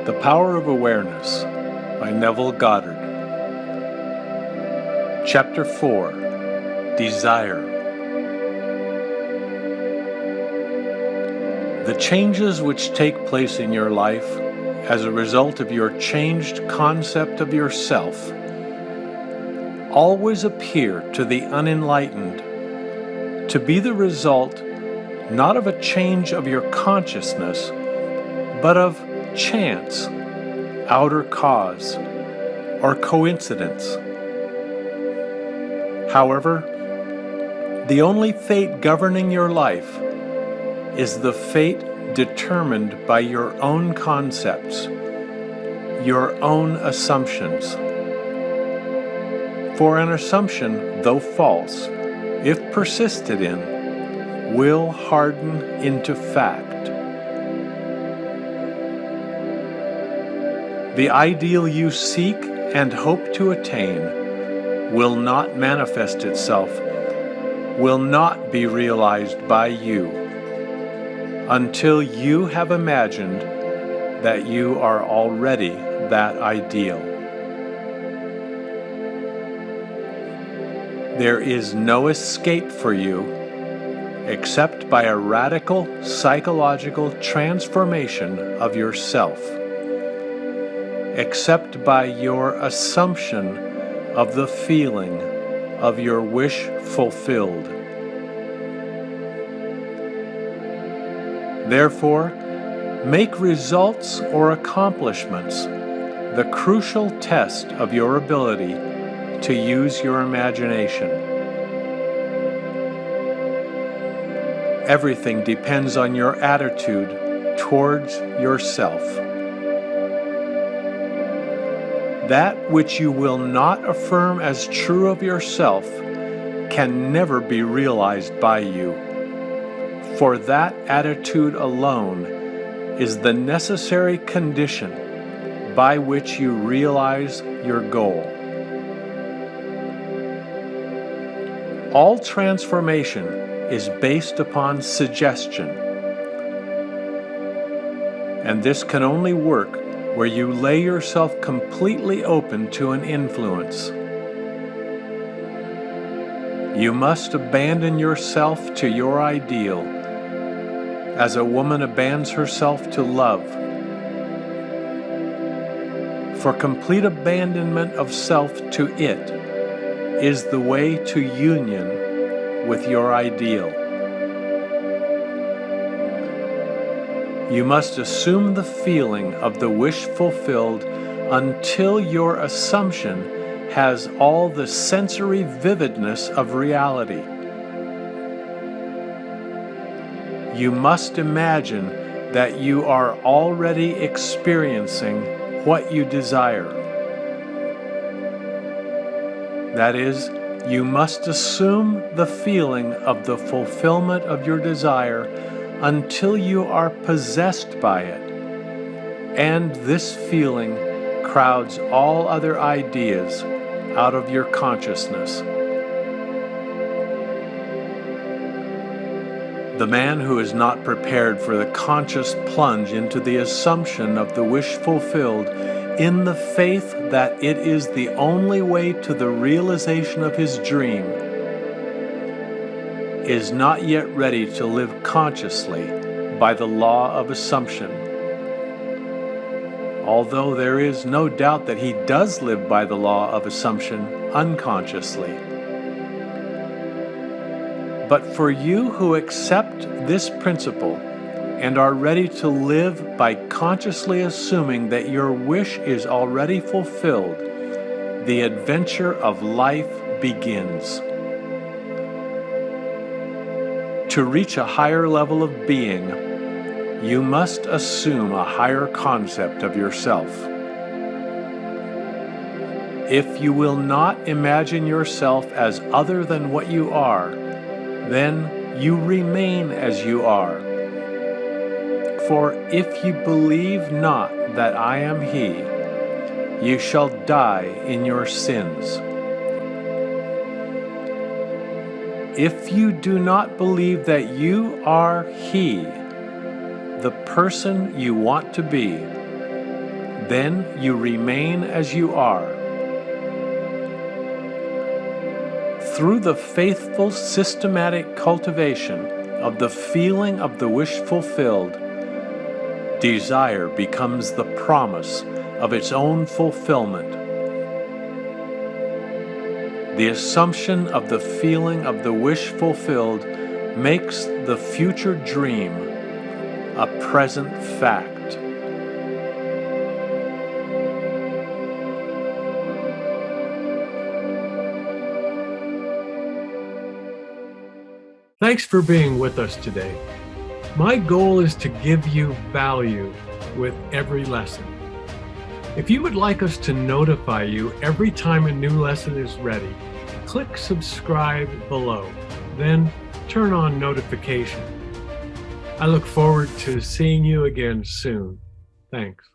The Power of Awareness by Neville Goddard. Chapter 4, Desire. The changes which take place in your life as a result of your changed concept of yourself always appear to the unenlightened to be the result not of a change of your consciousness, but of chance, outer cause, or coincidence. However, the only fate governing your life is the fate determined by your own concepts, your own assumptions. For an assumption, though false, if persisted in, will harden into fact. The ideal you seek and hope to attain will not manifest itself, will not be realized by you, until you have imagined that you are already that ideal. There is no escape for you except by a radical psychological transformation of yourself, except by your assumption of the feeling of your wish fulfilled. Therefore, make results or accomplishments the crucial test of your ability to use your imagination. Everything depends on your attitude towards yourself. That which you will not affirm as true of yourself can never be realized by you, for that attitude alone is the necessary condition by which you realize your goal. All transformation is based upon suggestion, and this can only work where you lay yourself completely open to an influence. You must abandon yourself to your ideal, as a woman abandons herself to love. For complete abandonment of self to it is the way to union with your ideal. You must assume the feeling of the wish fulfilled until your assumption has all the sensory vividness of reality. You must imagine that you are already experiencing what you desire. That is, you must assume the feeling of the fulfillment of your desire until you are possessed by it, and this feeling crowds all other ideas out of your consciousness. The man who is not prepared for the conscious plunge into the assumption of the wish fulfilled in the faith that it is the only way to the realization of his dream is not yet ready to live consciously by the law of assumption. Although there is no doubt that he does live by the law of assumption unconsciously. But for you who accept this principle and are ready to live by consciously assuming that your wish is already fulfilled, the adventure of life begins. To reach a higher level of being, you must assume a higher concept of yourself. If you will not imagine yourself as other than what you are, then you remain as you are. For if you believe not that I am He, you shall die in your sins. If you do not believe that you are He, the person you want to be, Then you remain as you are. Through the faithful, systematic cultivation of the feeling of the wish fulfilled, desire becomes the promise of its own fulfillment. The assumption of the feeling of the wish fulfilled makes the future dream a present fact. Thanks for being with us today. My goal is to give you value with every lesson. If you would like us to notify you every time a new lesson is ready, click subscribe below, then turn on notification. I look forward to seeing you again soon. Thanks.